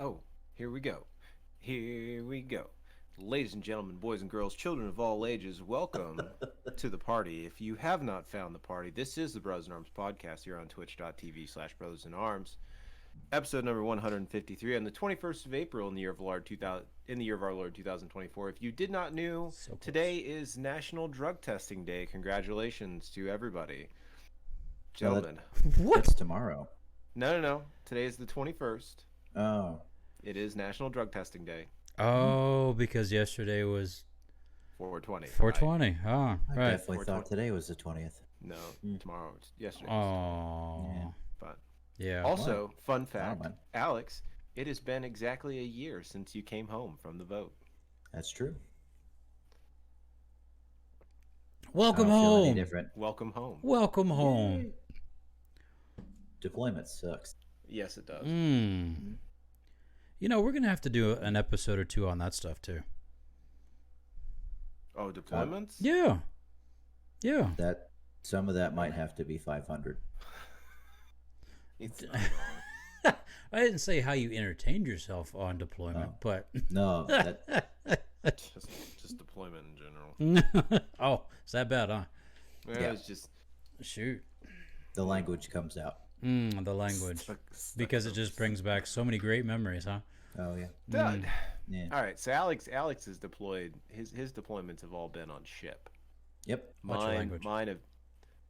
Oh, here we go. Here we go. Ladies and gentlemen, boys and girls, children of all ages, welcome to the party. If you have not found the party, this is the Brothers in Arms podcast here on twitch.tv/Brothers in Arms. Episode number 153 on the 21st of April in the year of Lord 2000, in the year of our Lord 2024. If you did not know, today is National Drug Testing Day. Congratulations to everybody. Gentlemen. What? It's tomorrow. No. Today is the 21st. Oh. It is National Drug Testing Day. Oh, because yesterday was 420. 420. Right. Oh, right. I definitely thought today was the 20th. No, tomorrow. It's yesterday. Oh. Yeah. But yeah. Also, fun fact, Alex, it has been exactly a year since you came home from the vote. That's true. Welcome home. Welcome home. Welcome home. Yay. Deployment sucks. Yes, it does. You know, we're going to have to do an episode or two on that stuff, too. Oh, deployments? Yeah. That some of that might have to be 500. I didn't say how you entertained yourself on deployment, but... No, just deployment in general. Oh, it's that bad, huh? Yeah, it's just... Shoot. The language comes out. The language. Because it just brings back so many great memories, huh? Oh, yeah. Yeah. All right, so Alex is deployed. His deployments have all been on ship. Yep. Mine have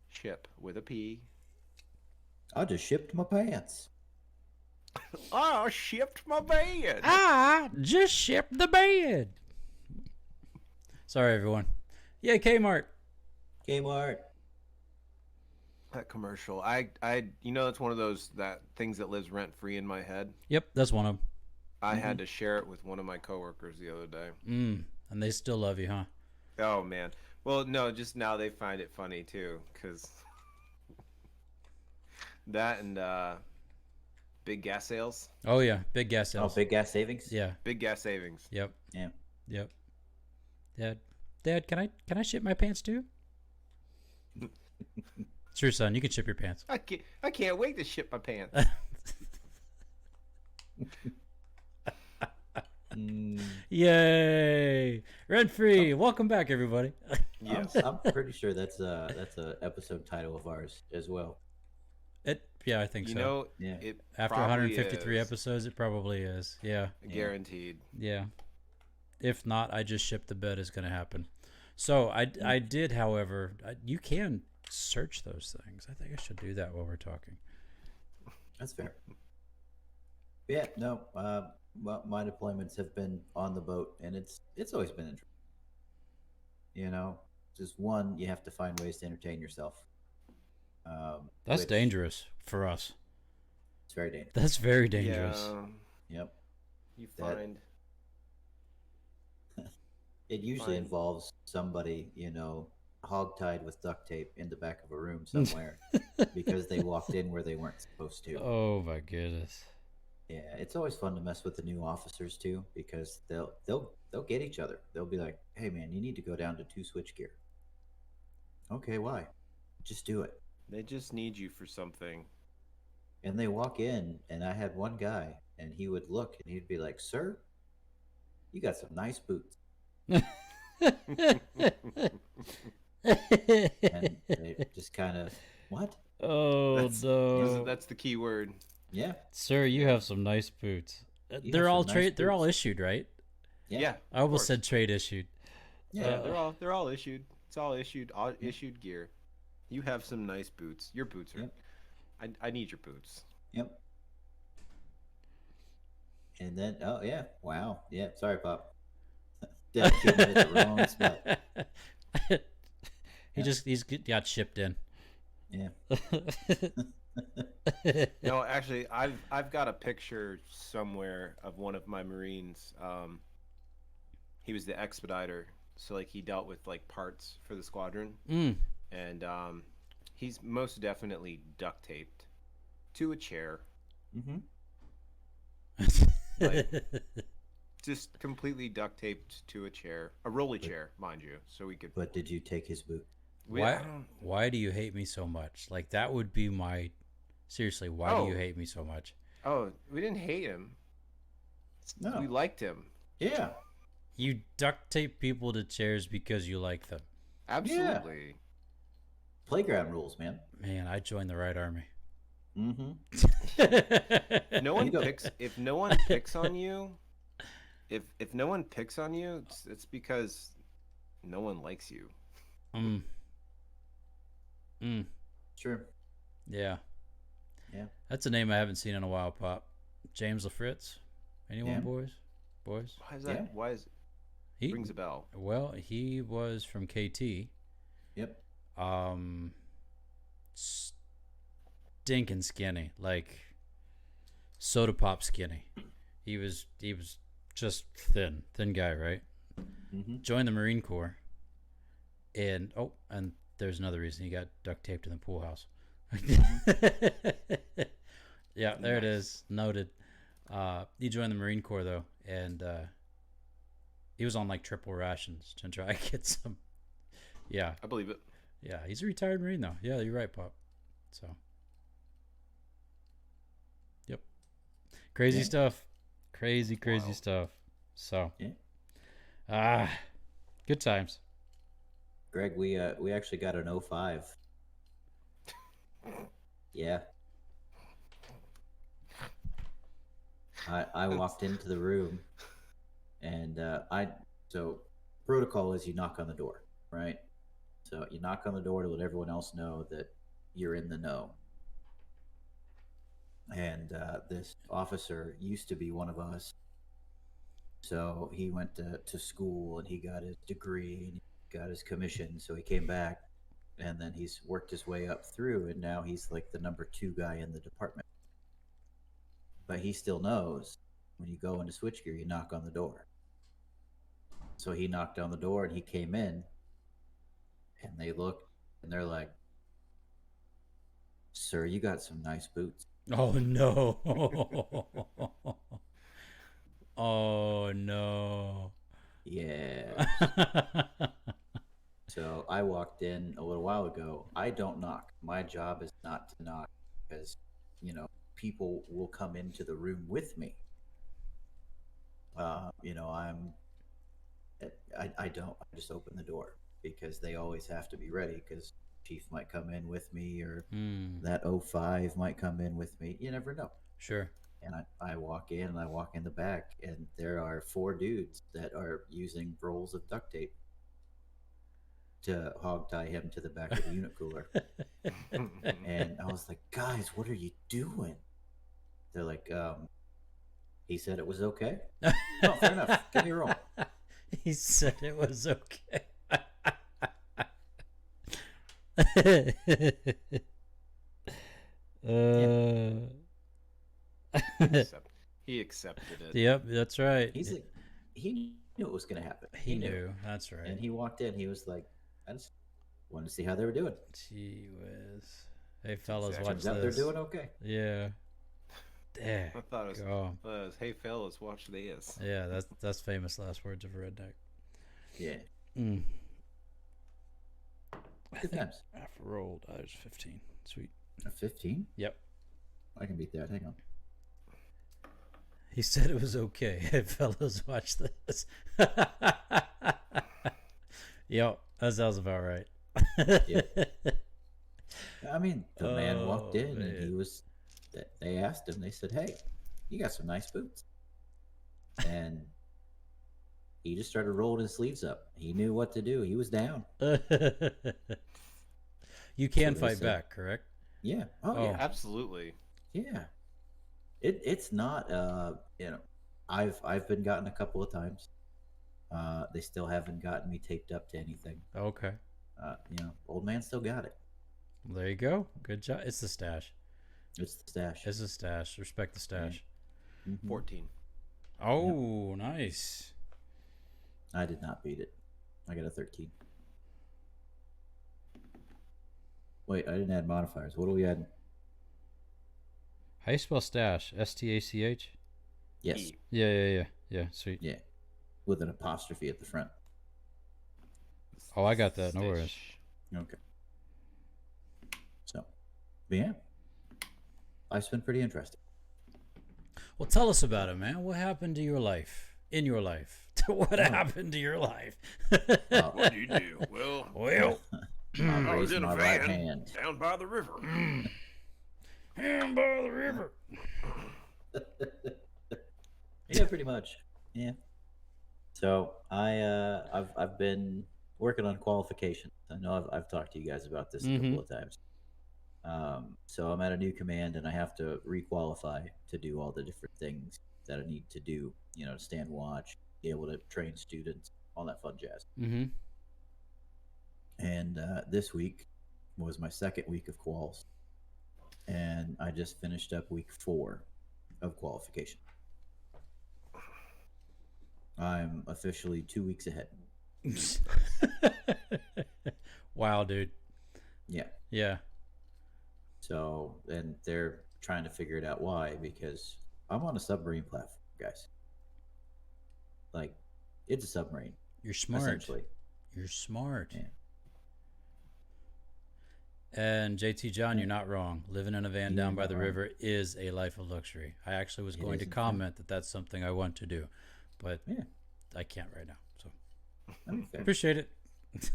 ship with a P. I just shipped my pants. I shipped my bed. I just shipped the bed. Sorry, everyone. Yeah, Kmart. That commercial, it's one of those things that lives rent free in my head. Yep, that's one of them. I had to share it with one of my coworkers the other day. And they still love you, huh? Oh man. Well, no, just now they find it funny too, because that and big gas sales. Oh yeah, big gas sales. Oh, big gas savings. Yeah, big gas savings. Yep. Yeah. Yep. Dad, can I ship my pants too? Sure, son, you can ship your pants. I can't wait to ship my pants. Yay! Rent free. Welcome back, everybody. Yes, I'm pretty sure that's a episode title of ours as well. Yeah, I think so. It after 153 episodes, it probably is. Yeah, guaranteed. Yeah. If not, I just shipped the bed is going to happen. So I did, however, you can search those things. I think I should do that while we're talking. That's fair. Yeah, no. Well, my deployments have been on the boat, and it's always been interesting. You know, just one, you have to find ways to entertain yourself. That's dangerous for us. It's very dangerous. That's very dangerous. Yeah. Yep. You find it usually involves somebody, hogtied with duct tape in the back of a room somewhere because they walked in where they weren't supposed to. Oh my goodness. Yeah, it's always fun to mess with the new officers too, because they'll get each other. They'll be like, "Hey man, you need to go down to 2 switchgear." Okay, why? Just do it. They just need you for something. And they walk in, and I had one guy, and he would look, and he'd be like, "Sir, you got some nice boots." And they just kind of, what? Oh, no. That's the key word. Yeah. Sir, you have some nice boots. They're all they're all issued, right? Yeah. I almost said trade issued. Yeah, they're all issued. It's all issued gear. You have some nice boots. Your boots are. Yep. I need your boots. Yep. And then, oh yeah, wow, yeah. Sorry, Pop. Dedicated at the wrong spot. He's got shipped in. Yeah. No, actually, I've got a picture somewhere of one of my Marines. He was the expediter, so like he dealt with like parts for the squadron. And he's most definitely duct taped to a chair. Like, just completely duct taped to a chair, a rolly chair, mind you, so we could. But did you take his boot? Why do you hate me so much? Like that would be my. Seriously, why do you hate me so much? Oh, we didn't hate him. No. We liked him. Yeah. You duct tape people to chairs because you like them. Absolutely. Playground rules, man. Man, I joined the right army. Mm-hmm. If no one You go. picks, if no one picks on you, if no one picks on you, it's because no one likes you. Mm. Sure. Yeah. Yeah. That's a name I haven't seen in a while, Pop. James LaFritz. Anyone, Yeah. boys? Boys? Why is that? Yeah. Why is He rings a bell? well, he was from KT. Yep. Stinking skinny, like soda pop skinny. He was just thin guy, right? Mm-hmm. Joined the Marine Corps, and there's another reason he got duct taped in the pool house. Yeah, there it is. Noted. He joined the Marine Corps though, and he was on like triple rations to try to get some. Yeah, I believe it. yeah, he's a retired Marine though. Yeah, you're right, Pop. So, yep, crazy Yeah. stuff, crazy Wild. stuff. So, Yeah. Good times. Greg, we actually got an 05. Yeah. I walked into the room, and so protocol is you knock on the door, right? So you knock on the door to let everyone else know that you're in the know. And this officer used to be one of us, so he went to school and he got his degree and he got his commission. So he came back, and then he's worked his way up through, and now he's like the number 2 guy in the department. But he still knows when you go into switchgear, you knock on the door. So he knocked on the door and he came in, and they looked and they're like, "Sir, you got some nice boots." Oh no! Oh no! Yeah. So I walked in a little while ago. I don't knock. My job is not to knock because, people will come into the room with me. I don't. I just open the door because they always have to be ready because Chief might come in with me or that 05 might come in with me. You never know. Sure. And I walk in and I walk in the back, and there are 4 dudes that are using rolls of duct tape to hog tie him to the back of the unit cooler. And I was like, "Guys, what are you doing?" They're like, "He said it was okay." Oh, fair enough. Give me a roll. He said it was okay. He accepted it. Yep, that's right. He's like, he knew it was going to happen. He knew. That's right. And he walked in. He was like, "I just wanted to see how they were doing." Gee whiz. Hey, fellas, Exactly. watch Turns out this. they're doing okay. Yeah. There. I thought it was, "Hey fellas, watch this." Yeah, that's famous last words of a redneck. Yeah. Mm. Good times. I've rolled. I was 15. Sweet. A 15? Yep. I can beat that. Hang on. He said it was okay. Hey, fellas, watch this. Yep, that sounds about right. Yeah. I mean, the man walked in man. and he was. They asked him. They said, "Hey, you got some nice boots," and he just started rolling his sleeves up. He knew what to do. He was down. You can So they fight said- back, correct? Yeah. Oh, Oh. yeah. Absolutely. Yeah. It's not. I've been gotten a couple of times. They still haven't gotten me taped up to anything. Okay. Old man still got it. Well, there you go. Good job. It's the stash. It's the stash. It's the stash. Respect the stash. Mhm. 14. Oh, nice. I did not beat it. I got a 13. Wait, I didn't add modifiers. What do we add? How you spell stash? S-T-A-C-H? Yes. E. Yeah. Sweet. Yeah. With an apostrophe at the front. Oh, I got that. No Stache. worries. Okay. So, but yeah. Life's been pretty interesting. Well, tell us about it, man. What happened to your life? In your life? What happened to your life? What'd you do? Well, Well, I'm I was raising in a my right van hand. down by the river. down by the river. Yeah, pretty much. Yeah. So I've been working on qualifications. I know I've talked to you guys about this a couple of times. So I'm at a new command and I have to requalify to do all the different things that I need to do. You know, to stand watch, be able to train students, all that fun jazz. Mm-hmm. And this week was my second week of quals, and I just finished up week 4 of qualification. I'm officially 2 weeks ahead. Wow, dude. Yeah. Yeah. So, and they're trying to figure it out why, because I'm on a submarine platform, guys. Like, it's a submarine. You're smart. Essentially. You're smart. Yeah. And JT John, you're not wrong. Living in a van You're down by not the wrong. river is a life of luxury. I actually was It going is, to in fact. comment that that's something I want to do, but Yeah. I can't right now. So I mean, fair. appreciate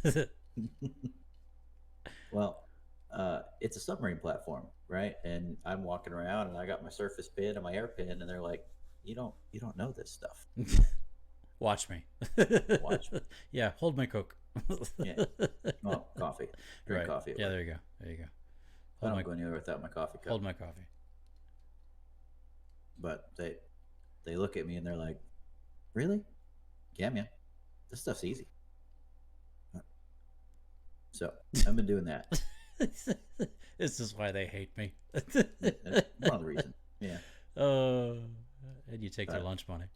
it. Well, it's a submarine platform, right? And I'm walking around and I got my surface pin and my air pin, and they're like, you don't know this stuff. Watch me. Watch me. Yeah, hold my Coke. Yeah. Well, coffee. Drink Right. coffee. Yeah, there you go. There you go. I Hold don't my go anywhere without my coffee cup. hold my coffee. But they look at me and they're like, really? Yeah, man. This stuff's easy. So I've been doing that. This is why they hate me. That's one of the reasons. Yeah. And you take their lunch money.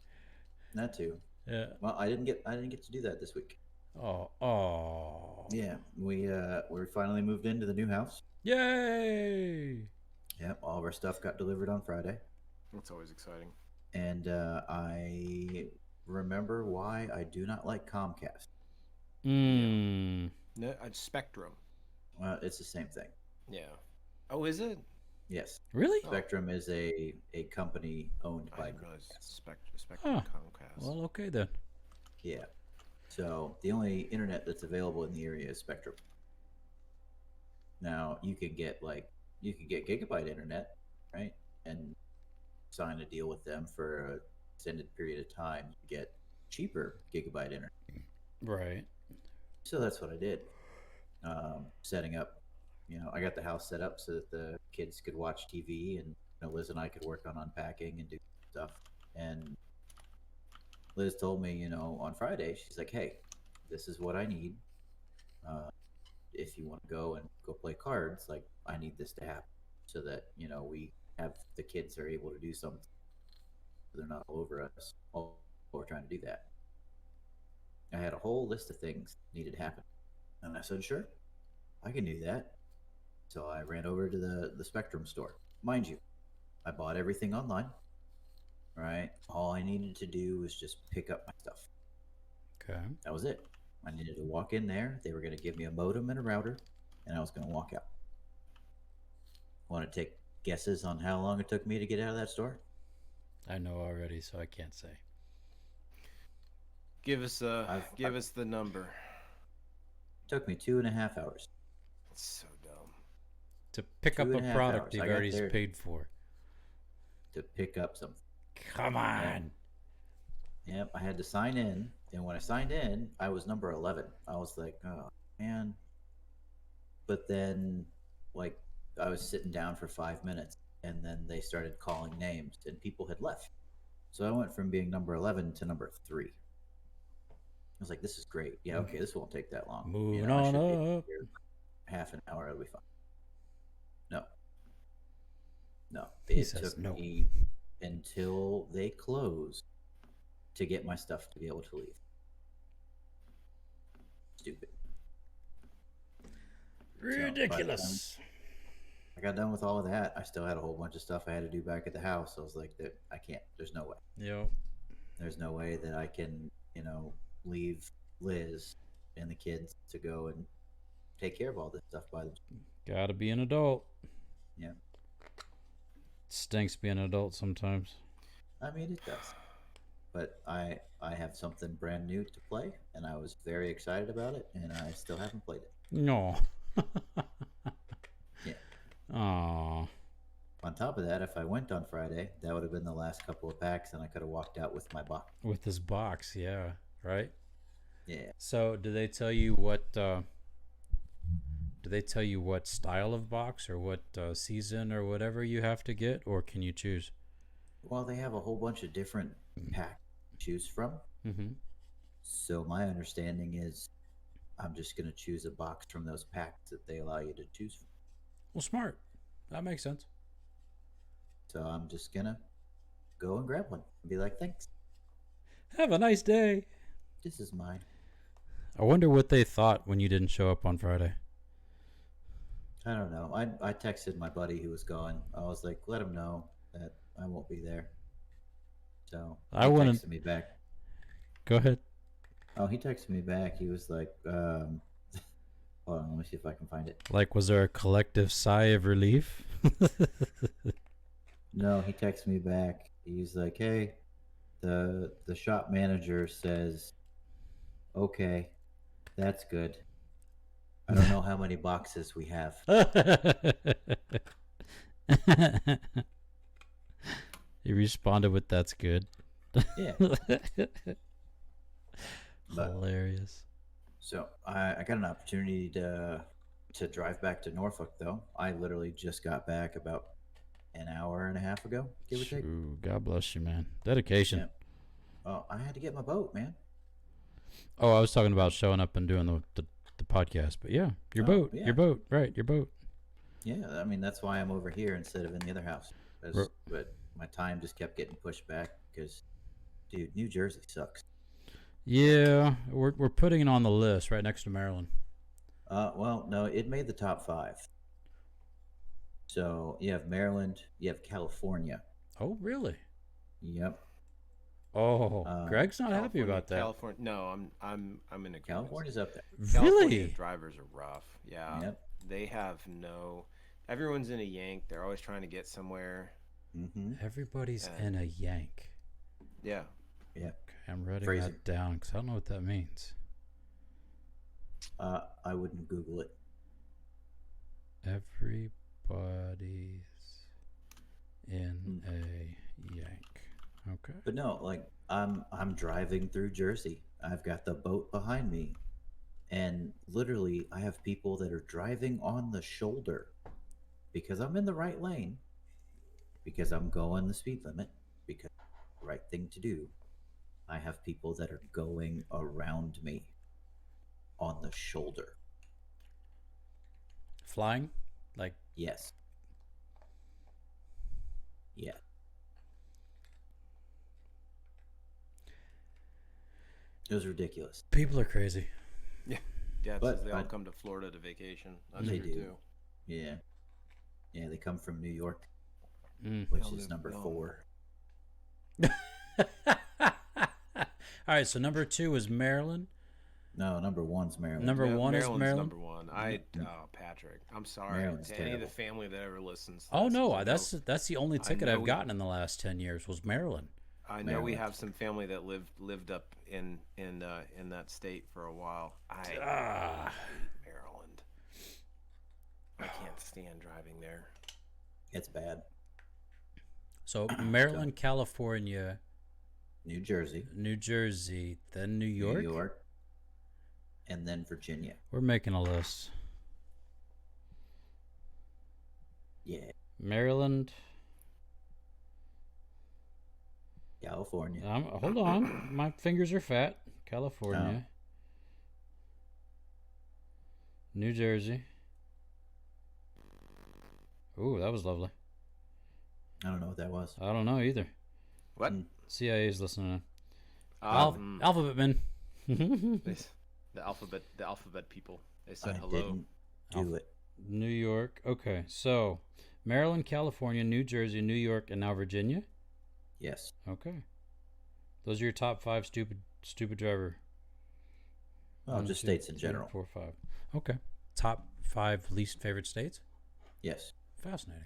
That too. Yeah. Well, I didn't get to do that this week. Oh. Yeah. We finally moved into the new house. Yay! Yep. All of our stuff got delivered on Friday. That's always exciting. And I remember why I do not like Comcast. No, Spectrum. It's the same thing. Yeah. Oh, is it? Yes. Really? Spectrum is a company owned I by didn't realize Comcast. Spectrum Huh. Comcast. Well, okay then. Yeah. So the only internet that's available in the area is Spectrum. Now you can get gigabyte internet, right? And sign a deal with them for an extended period of time. You get cheaper gigabyte internet. Right. So that's what I did. Setting up, I got the house set up so that the kids could watch TV, and Liz and I could work on unpacking and do stuff. And Liz told me, on Friday, she's like, "Hey, this is what I need. If you want to go play cards, like I need this to happen so that we have the kids are able to do something. So they're not all over us while we're trying to do that." I had a whole list of things needed to happen, and I said, "Sure, I can do that." So I ran over to the Spectrum store. Mind you, I bought everything online. Right? All I needed to do was just pick up my stuff. Okay. That was it. I needed to walk in there. They were going to give me a modem and a router, and I was going to walk out. Want to take guesses on how long it took me to get out of that store? I know already, so I can't say. Give us the number. It took me 2.5 hours. It's so dumb. To pick up a 2.5 product hours. you've I got already there paid for. to pick up something. Come on. Yep, I had to sign in, and when I signed in, I was number 11. I was like, "Oh man!" But then, I was sitting down for 5 minutes, and then they started calling names, and people had left. So I went from being number 11 to number 3. I was like, "This is great. Yeah, okay, this won't take that long. Moving I on should be up. here half an hour. It'll be fine." No, He it says took no. me until they closed to get my stuff to be able to leave. Stupid. Ridiculous. I got done with all of that. I still had a whole bunch of stuff I had to do back at the house. I was like, I can't. There's no way. Yep. There's no way that I can, leave Liz and the kids to go and take care of all this stuff by themselves. Gotta be an adult. Yeah. Stinks being an adult sometimes. I mean, it does. But I have something brand new to play, and I was very excited about it, and I still haven't played it. No. Yeah. Aw. On top of that, if I went on Friday, that would have been the last couple of packs, and I could have walked out with my box. With this box, yeah. Right? Yeah. So, do they tell you what style of box or what season or whatever you have to get, or can you choose? Well, they have a whole bunch of different packs to choose from. Mm-hmm. So my understanding is I'm just going to choose a box from those packs that they allow you to choose from. Well, smart. That makes sense. So I'm just going to go and grab one and be like, thanks. Have a nice day. This is mine. I wonder what they thought when you didn't show up on Friday. I don't know. I texted my buddy who was going. I was like, let him know that I won't be there. So he texted me back. Go ahead. Oh, he texted me back. He was like, hold on, let me see if I can find it. Like, was there a collective sigh of relief? No, he texted me back. He's like, hey, the shop manager says, okay, that's good. I don't know how many boxes we have. He responded with, that's good. Yeah. Hilarious. So I got an opportunity to drive back to Norfolk, though. I literally just got back about an hour and a half ago, give or take. Ooh, God bless you, man. Dedication. Yeah. Oh, I had to get my boat, man. Oh, I was talking about showing up and doing the podcast, but yeah, your boat, right, your boat. Yeah, I mean, that's why I'm over here instead of in the other house. But my time just kept getting pushed back because, dude, New Jersey sucks. Yeah, we're putting it on the list right next to Maryland. Well, no, it made the top 5. So you have Maryland, you have California. Oh, really? Yep. Oh, Greg's not happy about that. California. No, I'm in agreement. California's up there. California Really? drivers are rough. Yeah. Yep. They have no. Everyone's in a yank. They're always trying to get somewhere. Mm-hmm. Everybody's in a yank. Yeah. Yeah. Okay, I'm writing Phrasing. that down because I don't know what that means. I wouldn't Google it. Everybody's in a yank. Okay. But no, like I'm driving through Jersey. I've got the boat behind me, and literally I have people that are driving on the shoulder because I'm in the right lane, because I'm going the speed limit, because the right thing to do. I have people that are going around me on the shoulder. Flying? Like, Yes. Yeah. It was ridiculous. people are crazy. Dad But says they all I- come to Florida to vacation. That's They true do. too. Yeah. Yeah, they come from New York, Mm. which They'll is live number long. 4. All right, so number 2 is Maryland. No, number 1's Maryland. Number one is Maryland's Maryland. number one. Patrick, I'm sorry Maryland's to any of the terrible. family that ever listens. To Oh this, no, 'cause I that's the only ticket know I've we- gotten in the last 10 years was Maryland. I know we Maryland. have some family that lived up in that state for a while. I hate Maryland. I can't stand driving there. It's bad. So Maryland, California, New Jersey, New Jersey, then New York. New York, and then Virginia. We're making a list. Yeah. Maryland. California. Hold on, my fingers are fat. California. New Jersey. Ooh, that was lovely. I don't know what that was. I don't know either. What? CIA's listening. Um, Alphabet men. the alphabet people. They said I hello. didn't do it. New York. Okay, so Maryland, California, New Jersey, New York, and now Virginia. Yes. Okay, those are your top 5 stupid driver. Well, One, just two, states in three, general. 4, 5. Okay, top 5 least favorite states. Yes. Fascinating.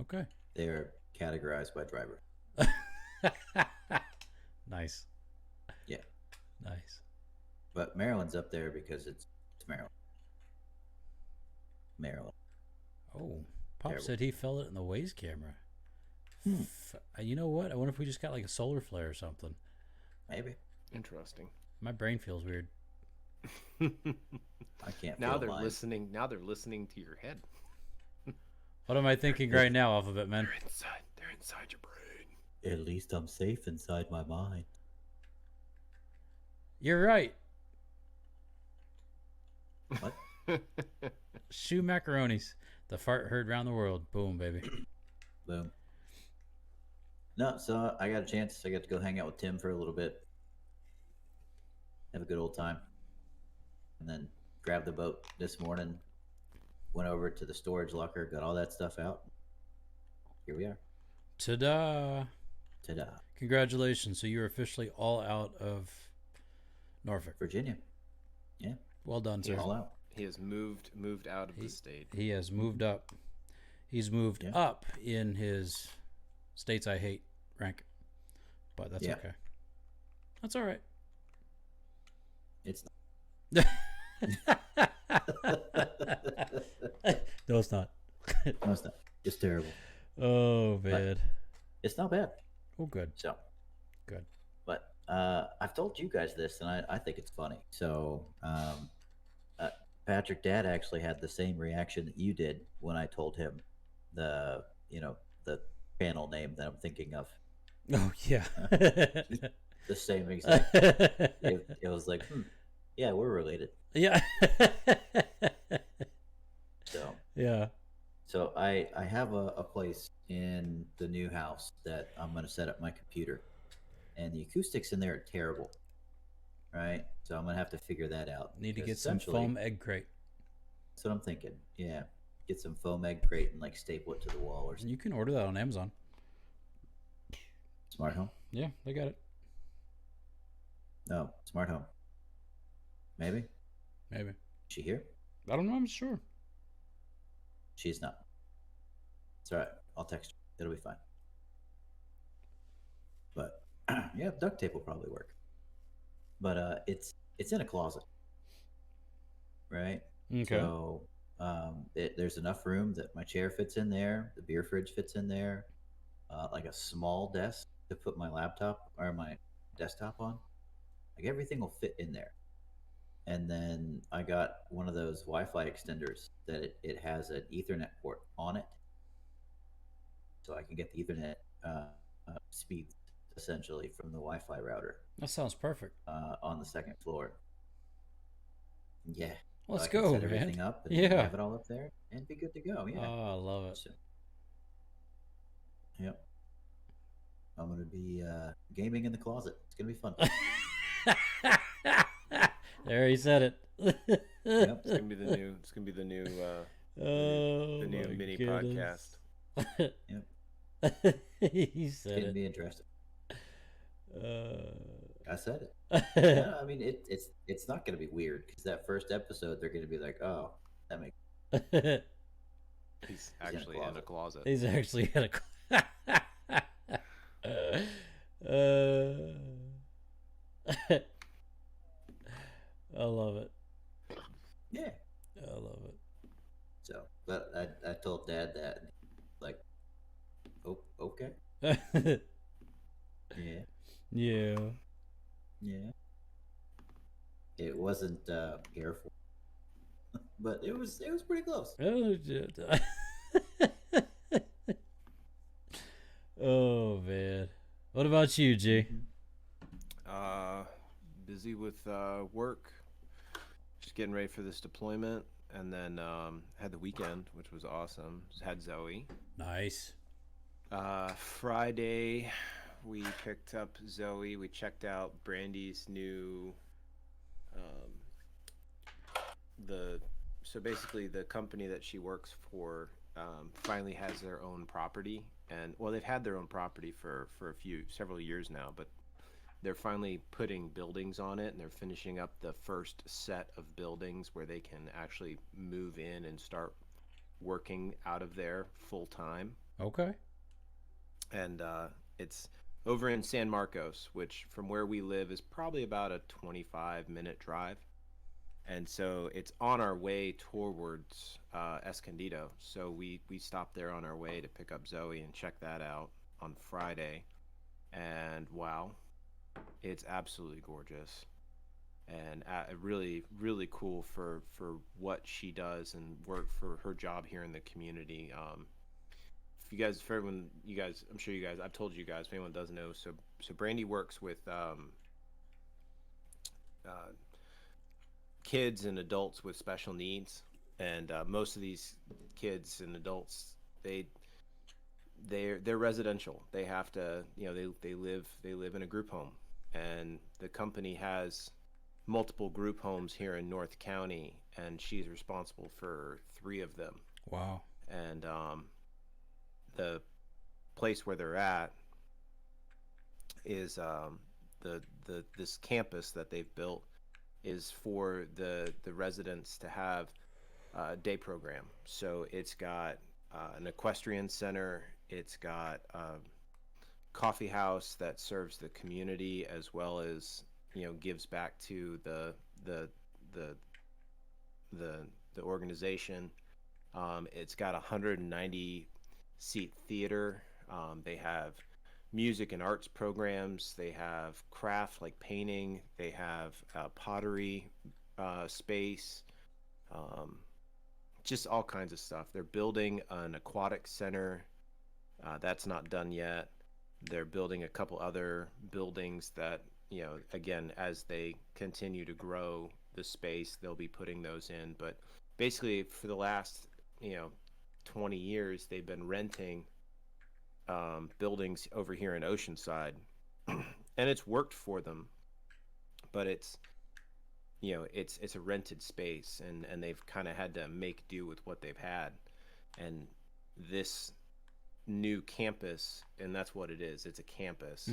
Okay. They're categorized by driver. Nice. Yeah. Nice. But Maryland's up there because it's Maryland. Maryland. Oh, Pop Terrible. said he felt it in the Waze camera. Hmm. You know what? I wonder if we just got like a solar flare or something. Maybe. Interesting. My brain feels weird. I can't. Now feel they're mine. listening. Now they're listening to your head. What am I thinking right now, Alphabet Man? They're inside. They're inside your brain. At least I'm safe inside my mind. You're right. What? Shoe macaronis. The fart heard round the world. Boom, baby. Boom. No, so I got a chance. I got to go hang out with Tim for a little bit. Have a good old time. And then grabbed the boat this morning. Went over to the storage locker, got all that stuff out. Here we are. Ta-da. Ta-da. Congratulations. So you're officially all out of Norfolk. Virginia. Yeah. Well done, sir. All out. He has moved out of the state. He has moved up. He's moved Yeah. up in his states I hate rank. But that's Yeah. okay. That's all right. It's No, it's not. no, it's not. It's terrible. Oh, man. It's not bad. Oh, good. So Good. But I've told you guys this, and I think it's funny. So Patrick Dad actually had the same reaction that you did when I told him the channel name that I'm thinking of. Oh, yeah. The same exact. It was like, yeah, we're related. Yeah. So Yeah. So I have a place in the new house that I'm going to set up my computer, and the acoustics in there are terrible, right? So I'm going to have to figure that out. Need to because get some essentially, foam egg crate. That's what I'm thinking. Yeah, get some foam egg crate and like staple it to the wall or something. You can order that on Amazon. Smart home? Yeah, they got it. No, smart home. Maybe. Maybe. Is she here? I don't know. I'm sure. She's not. It's all right. I'll text her. It'll be fine. But yeah, duct tape will probably work. But it's in a closet, right? Okay. So there's enough room that my chair fits in there, the beer fridge fits in there, like a small desk to put my laptop or my desktop on. Like everything will fit in there. And then I got one of those Wi-Fi extenders that it has an Ethernet port on it, so I can get the Ethernet speeds essentially from the Wi-Fi router That sounds perfect. on the second floor. Yeah. Let's I can go, set man. everything up and Yeah. have it all up there and be good to go. Yeah. Oh, I love it. So, yep. I'm gonna be gaming in the closet. It's gonna be fun. There, he said it. Yep. It's gonna be the new. It's gonna be the new. Oh, the new my mini goodness. podcast. He It's said gonna it. be interesting. I said it. Uh, Yeah, I mean, it's not gonna be weird because that first episode they're gonna be like, oh, that makes He's in a actually in a closet. He's actually at a. I love it. yeah. I love So, but I told Dad that, like, oh, okay, it. yeah, Yeah. yeah. It wasn't careful, but it was pretty close. Oh, shit. Oh, man. What about you, G? Busy with work. Just getting ready for this deployment, and then had the weekend, which was awesome. Just had Zoe. Nice. Friday, we picked up Zoe. We checked out Brandy's new. So basically, the company that she works for finally has their own property, and well, they've had their own property for several years now, but they're finally putting buildings on it, and they're finishing up the first set of buildings where they can actually move in and start working out of there full time. Okay. and it's over in San Marcos, which from where we live is probably about a 25-minute drive. And so it's on our way towards Escondido. So we stopped there on our way to pick up Zoe and check that out on Friday. And wow, it's absolutely gorgeous, and really really cool for what she does and work for her job here in the community. If you guys, for everyone, you guys, I'm sure you guys, I've told you guys, if anyone doesn't know, so Brandy works with uh, kids and adults with special needs, and most of these kids and adults, they're residential. They have to, they live in a group home, and the company has multiple group homes here in North County, and she's responsible for three of them. Wow. And the place where they're at is the this campus that they've built is for the residents to have a day program. So it's got an equestrian center. It's got a coffee house that serves the community as well as gives back to the the organization. It's got a 190 seat theater. They have music and arts programs. They have craft like painting. They have pottery space. Just all kinds of stuff. They're building an aquatic center. That's not done yet. They're building a couple other buildings that, again, as they continue to grow the space, they'll be putting those in. But basically, for the last, 20 years, they've been renting buildings over here in Oceanside, and it's worked for them. But it's a rented space, and they've kind of had to make do with what they've had. And this new campus, and that's what it is, it's a campus,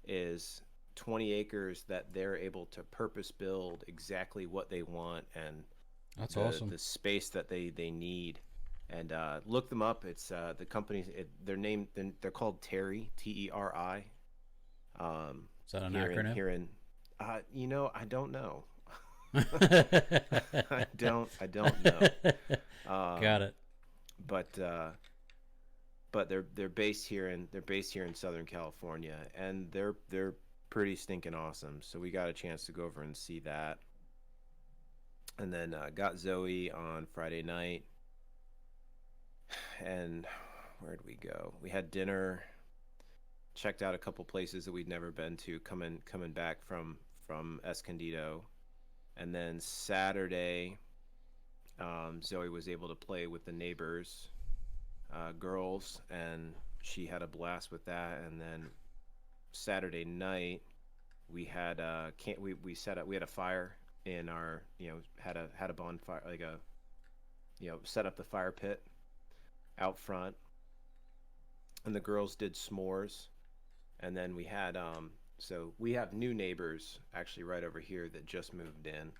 is 20 acres that they're able to purpose build exactly what they want, and That's awesome. the space that they need. And look them up. It's the company, their name, they're called Terry, Teri. Is that an here acronym? Here in I don't know. I don't know. Got it. But they're based here in Southern California, and they're pretty stinking awesome. So we got a chance to go over and see that, and then got Zoe on Friday night. And where'd we go? We had dinner, checked out a couple places that we'd never been to, coming back from Escondido. And then Saturday, Zoe was able to play with the neighbors girls, and she had a blast with that. And then Saturday night we had we set up, we had a fire in our, had a bonfire, like a, set up the fire pit out front, and the girls did s'mores. And then we had so we have new neighbors actually right over here that just moved in,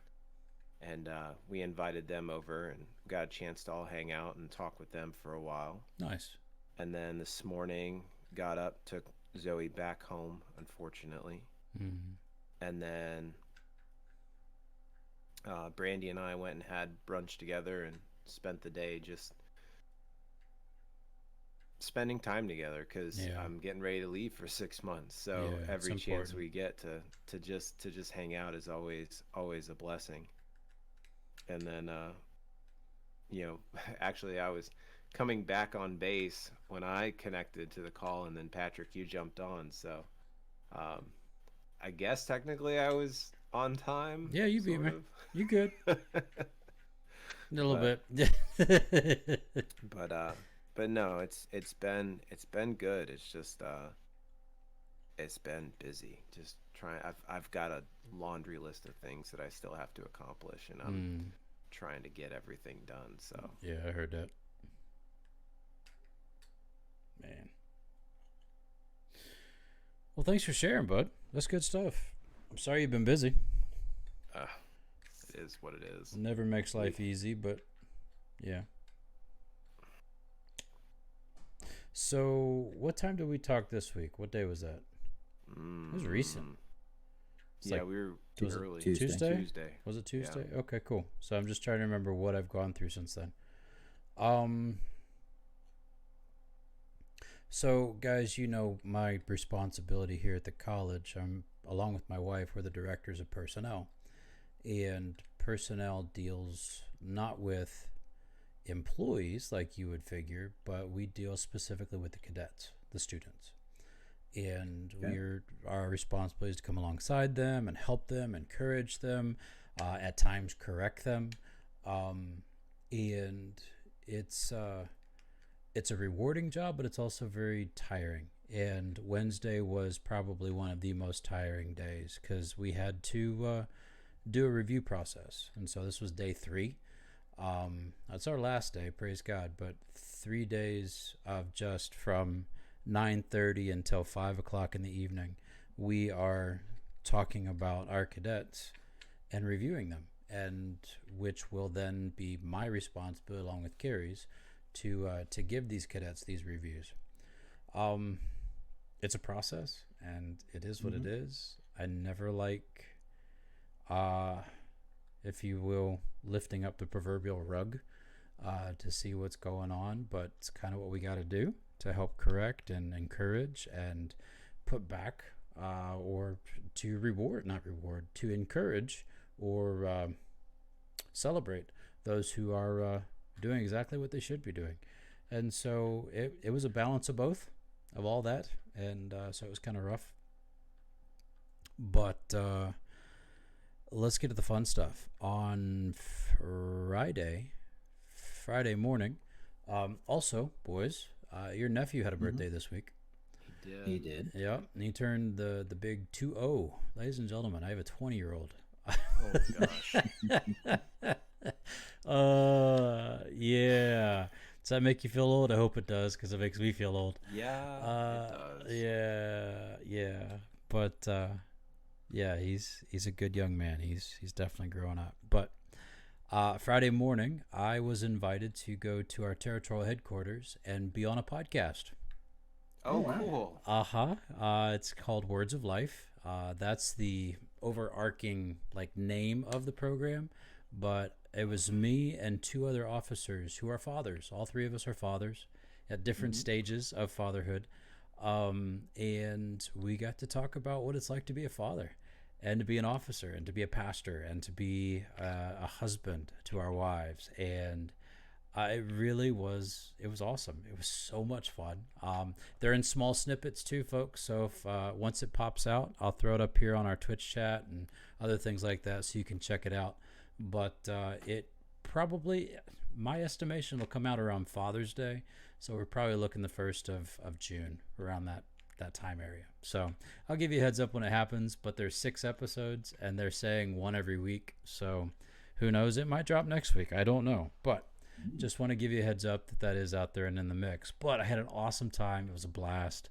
and we invited them over and got a chance to all hang out and talk with them for a while. Nice. And then this morning got up, took Zoe back home, unfortunately. And then Brandy and I went and had brunch together and spent the day just spending time together, because I'm getting ready to leave for 6 months. So every chance we get to just hang out is always a blessing. And then actually I was coming back on base when I connected to the call, and then Patrick, you jumped on. So I guess technically I was on time. Yeah, you beat me. You good. A little bit. But no, it's been good. It's just it's been busy. Just trying. I've got a laundry list of things that I still have to accomplish, and I'm trying to get everything done. So yeah, I heard that. Man. Well, thanks for sharing, bud. That's good stuff. I'm sorry you've been busy. It is what it is. Never makes life easy, but yeah. So, what time did we talk this week? What day was that? It was recent. It's Yeah, like, we were was it early. Tuesday? Tuesday. Was it Yeah. Tuesday? Okay, cool. So I'm just trying to remember what I've gone through since then. Um, so guys, you know my responsibility here at the college. I'm along with my wife, we're the directors of personnel, and personnel deals not with employees like you would figure, but we deal specifically with the cadets, the students. And Okay. our responsibility is to come alongside them and help them, encourage them, at times correct them, and it's it's a rewarding job, but it's also very tiring. And Wednesday was probably one of the most tiring days because we had to do a review process, and so this was day 3. That's our last day, praise God, but 3 days of just from 9:30 until 5 o'clock in the evening, we are talking about our cadets and reviewing them, and which will then be my responsibility along with Carrie's to give these cadets these reviews. It's a process, and it is what it is. I never like, if you will, lifting up the proverbial rug to see what's going on, but it's kind of what we got to do to help correct and encourage and put back, or to to encourage or celebrate those who are doing exactly what they should be doing. And so it was a balance of both, of all that, and so it was kind of rough. But let's get to the fun stuff. On Friday morning, also, boys, your nephew had a birthday this week. He did. Yeah, and he turned the big 2-0. Ladies and gentlemen, I have a 20-year-old. Oh gosh. Yeah. Does that make you feel old? I hope it does, because it makes me feel old. Yeah, it does. Yeah. But yeah, he's a good young man. He's definitely growing up. But Friday morning, I was invited to go to our territorial headquarters and be on a podcast. Oh, cool. It's called Words of Life. That's the overarching name of the program, but it was me and 2 other officers who are fathers. All 3 of us are fathers at different stages of fatherhood, and we got to talk about what it's like to be a father, and to be an officer, and to be a pastor, and to be a husband to our wives. And it was awesome. It was so much fun. They're in small snippets too, folks. So if once it pops out, I'll throw it up here on our Twitch chat and other things like that, so you can check it out. But it probably, my estimation, will come out around Father's Day. So we're probably looking the 1st of June, around that time area. So I'll give you a heads up when it happens. But there's 6 episodes, and they're saying 1 every week. So who knows? It might drop next week. I don't know. But just want to give you a heads up that is out there and in the mix. But I had an awesome time. It was a blast.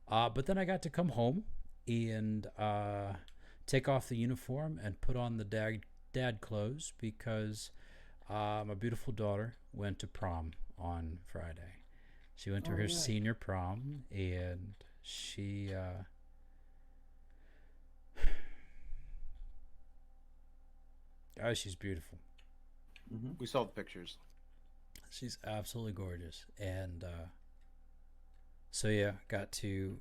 But then I got to come home and take off the uniform and put on the dad clothes, because my beautiful daughter went to prom on Friday. She went to her senior prom, and she guys, she's beautiful. We saw the pictures. She's absolutely gorgeous. And so yeah, got to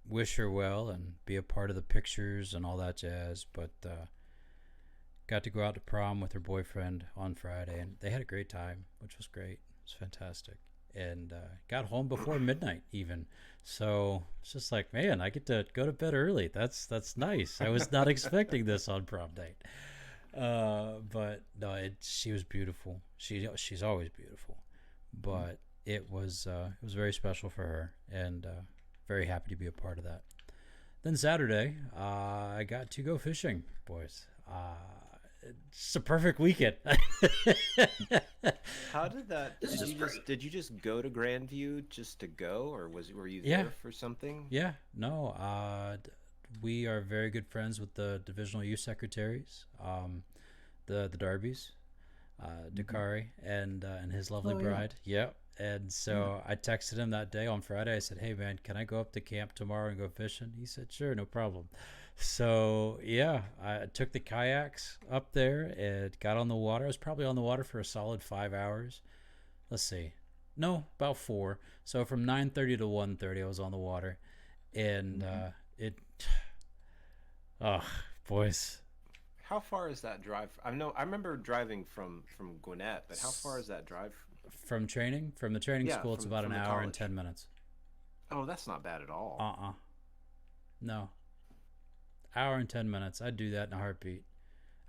wish her well and be a part of the pictures and all that jazz. But got to go out to prom with her boyfriend on Friday, and they had a great time, which was great. It was fantastic. And got home before midnight even. So it's just like, man, I get to go to bed early. That's nice. I was not expecting this on prom night. But no, she was beautiful. She's always beautiful, but it was very special for her, and very happy to be a part of that. Then Saturday, I got to go fishing, boys. It's a perfect weekend. How did that? Did you just go to Grandview just to go, or were you there for something? Yeah, no. We are very good friends with the divisional youth secretaries, the Darbys, Dakari and his lovely bride. Yep. And so I texted him that day on Friday. I said, "Hey man, can I go up to camp tomorrow and go fishing?" He said, "Sure, no problem." So yeah, I took the kayaks up there and got on the water. I was probably on the water for a solid 5 hours. Let's see, no, about 4. So from 9:30 to 1:30, I was on the water, and it. Oh, boys. How far is that drive? I remember driving from Gwinnett, but how far is that drive? From the training school, it's about an hour and 10 minutes. Oh, that's not bad at all. No. Hour and 10 minutes. I'd do that in a heartbeat.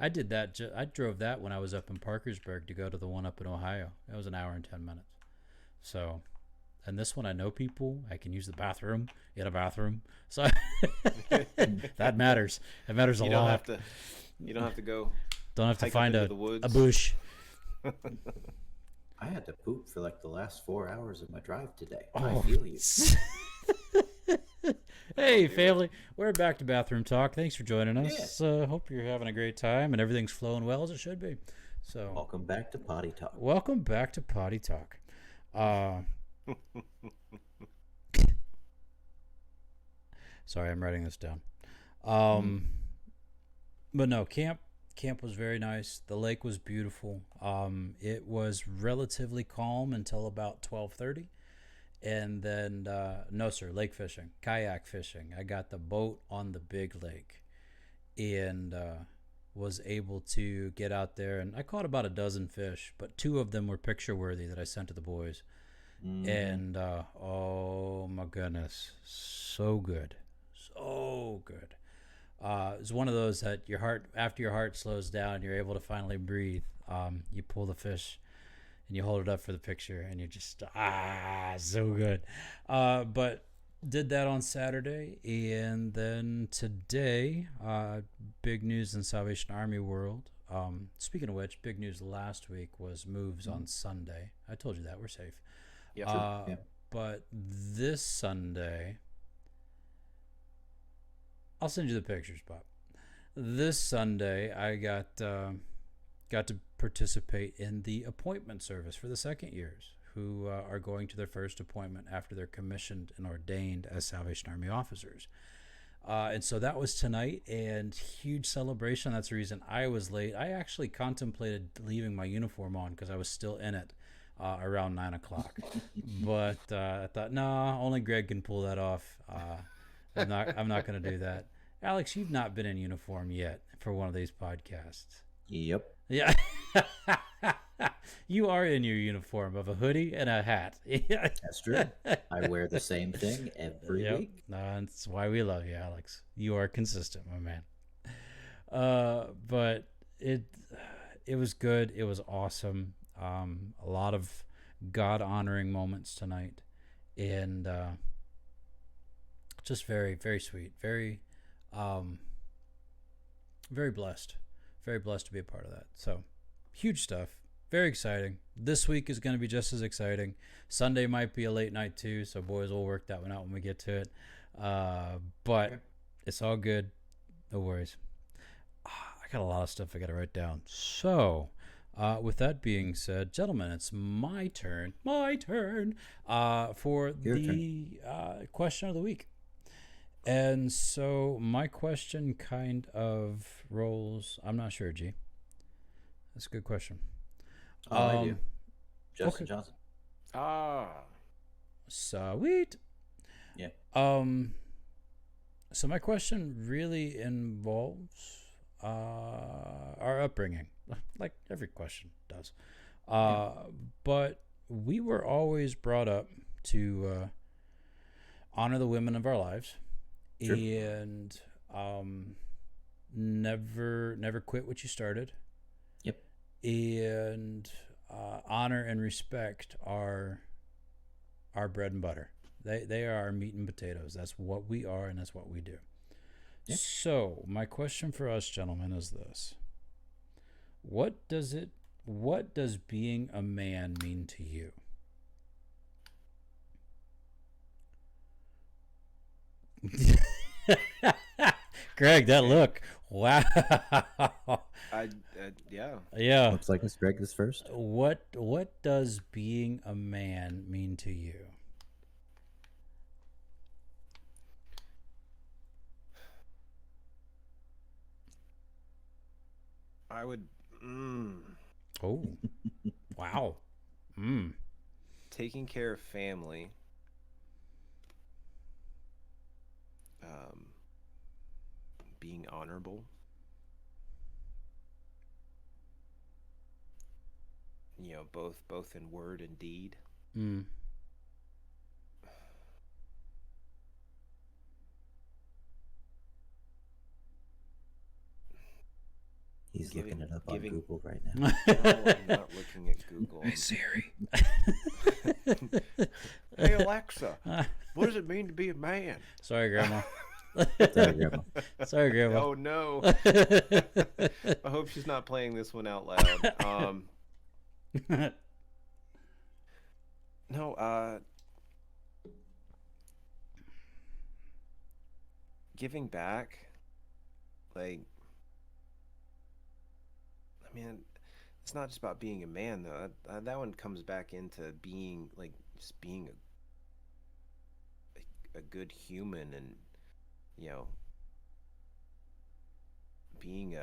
I did that. I drove that when I was up in Parkersburg to go to the one up in Ohio. It was an hour and 10 minutes. So, and this one I know people. I can use the bathroom in a bathroom. So that matters. It matters a lot. You don't have to go. Don't have to find a bush. I had to poop for like the last 4 hours of my drive today. Oh. I feel you. Hey, family. We're back to Bathroom Talk. Thanks for joining us. Hope you're having a great time and everything's flowing well as it should be. So, welcome back to Potty Talk. Welcome back to Potty Talk. Sorry, I'm writing this down. But no, camp was very nice. The lake was beautiful. It was relatively calm until about 12:30. And then, no, sir, lake fishing, kayak fishing. I got the boat on the big lake and was able to get out there. And I caught about a dozen fish, but 2 of them were picture worthy that I sent to the boys. And, oh my goodness, so good. So good. It's one of those that after your heart slows down, you're able to finally breathe. You pull the fish and you hold it up for the picture and you're just, so good. But did that on Saturday. And then today, big news in Salvation Army world. Speaking of which, big news last week was moves on Sunday. I told you that. We're safe. Yeah. But this Sunday, I'll send you the pictures, Bob. This Sunday, I got to participate in the appointment service for the second years who are going to their first appointment after they're commissioned and ordained as Salvation Army officers. And so that was tonight, and huge celebration. That's the reason I was late. I actually contemplated leaving my uniform on because I was still in it around 9 o'clock. But I thought, no, only Greg can pull that off. I'm not going to do that. Alex, you've not been in uniform yet for one of these podcasts. Yep. Yeah. You are in your uniform of a hoodie and a hat. That's true. I wear the same thing every week. That's why we love you, Alex. You are consistent, my man. But it was good. It was awesome. A lot of God-honoring moments tonight. And just very, very sweet. Very, very blessed. Very blessed to be a part of that. So, huge stuff. Very exciting. This week is going to be just as exciting. Sunday might be a late night too, so boys will work that one out when we get to it. But it's all good. No worries. I got a lot of stuff I got to write down. So, with that being said, gentlemen, it's my turn. For the question of the week. And so my question kind of rolls. I'm not sure, G. That's a good question. I do. Justin Johnson. Sweet. Yeah. So my question really involves our upbringing, like every question does. But we were always brought up to honor the women of our lives. Sure. And never quit what you started. Yep. And honor and respect our bread and butter. They are our meat and potatoes. That's what we are, and that's what we do. Yep. So my question for us gentlemen is this: What does being a man mean to you? Greg, that look. Wow. Yeah. Yeah. Looks like Miss Greg is first. What does being a man mean to you? I would. Oh, wow. Mm. Taking care of family. Um, being honorable. Both in word and deed. Mm. He's looking it up on Giving. Google right now. No, I'm not looking at Google. Hey Siri. Hey Alexa, what does it mean to be a man? Sorry, Grandma. Sorry, Grandma. Sorry, Grandma. Oh no! I hope she's not playing this one out loud. No, giving back, like, I mean, it's not just about being a man though. That one comes back into being like just being a good human, and you know, being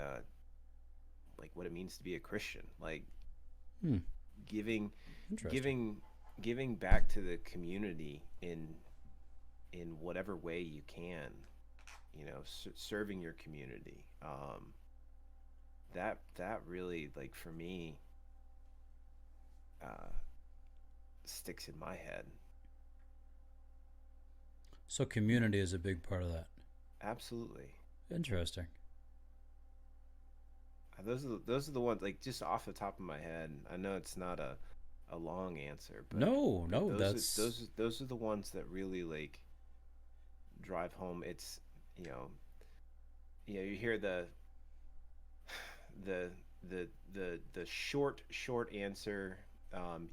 like what it means to be a Christian, like Hmm. giving Interesting. giving back to the community in whatever way you can, serving your community. That really, like, for me, uh, sticks in my head. So community is a big part of that. Absolutely. Interesting. Those are the ones, like, just off the top of my head. I know it's not a long answer, but No, those are the ones that really, like, drive home. It's you hear the the short answer.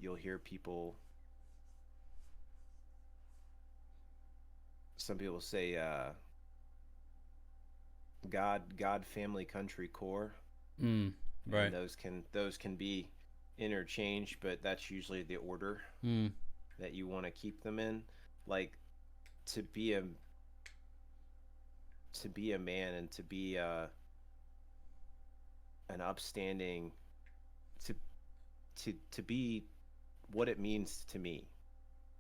You'll hear some people say God, family, country, core. Mm, right. And those can be interchanged, but that's usually the order Mm, that you want to keep them in. Like, to be a man, and to be an upstanding, to to be what it means to me.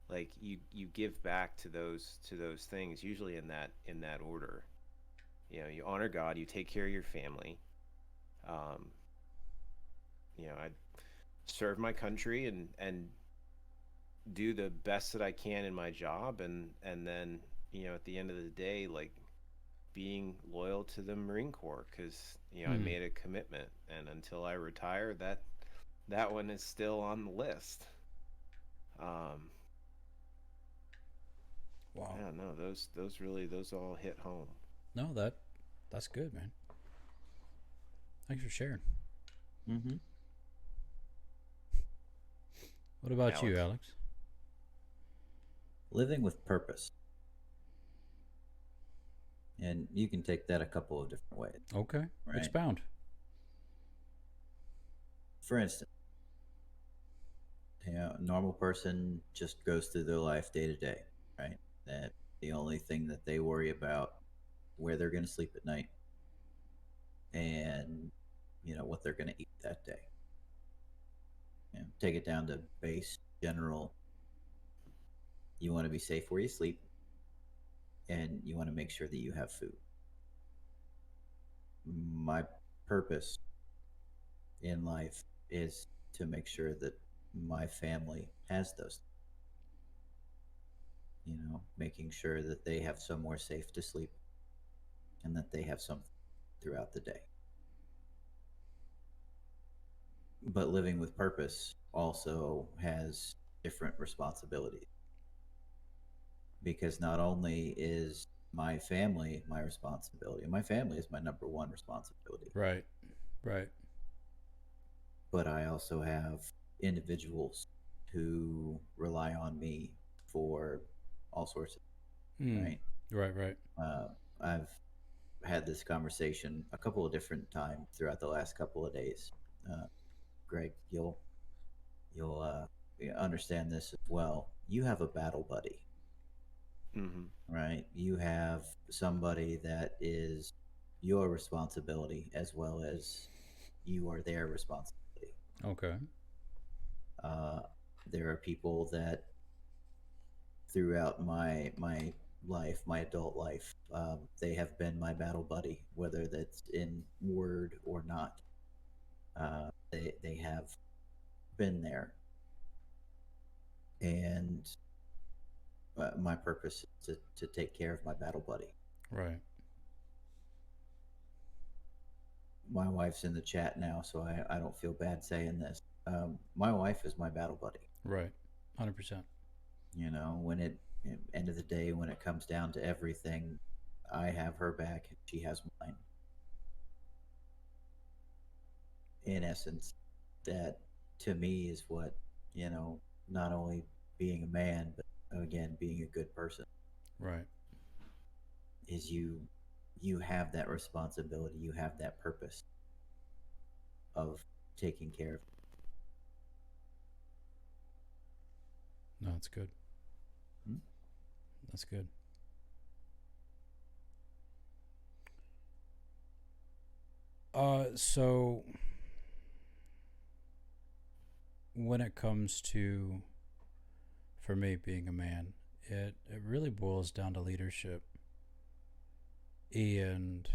Like, you give back to those things, usually in that order. You honor God, you take care of your family. um I serve my country, and do the best that I can in my job, and then, at the end of the day, like, being loyal to the Marine Corps, because I mm. made a commitment, and until I retire, that one is still on the list. um Wow. yeah, no, those all hit home. No, that's good, man. Thanks for sharing. Mm-hmm. What about you, Alex? Alex? Living with purpose. And you can take that a couple of different ways, Okay. right? Expound. For instance, a normal person just goes through their life day to day, right? That the only thing that they worry about, where they're going to sleep at night, and what they're going to eat that day. Take it down to base general. You want to be safe where you sleep, and you want to make sure that you have food. My purpose in life is to make sure that my family has those. Making sure that they have somewhere safe to sleep, and that they have something throughout the day. But living with purpose also has different responsibilities, because not only is my family my responsibility, and my family is my number one responsibility, Right. Right. but I also have individuals who rely on me for all sorts of, Mm. right? Right. Right. I've had this conversation a couple of different times throughout the last couple of days. Greg, you'll understand this as well. You have a battle buddy, Mm-hmm. right? You have somebody that is your responsibility as well as you are their responsibility. Okay. Uh, there are people that throughout my life, my adult life, they have been my battle buddy, whether that's in word or not. They have been there, and my purpose is to take care of my battle buddy. Right. My wife's in the chat now, so I don't feel bad saying this. My wife is my battle buddy. Right. 100%. You know, end of the day, when it comes down to everything, I have her back, and she has mine. In essence, that to me is what, not only being a man, but again, being a good person, Right. is you have that responsibility, you have that purpose of taking care of. No, it's good. Hmm? That's good. So when it comes to, for me, being a man, it really boils down to leadership and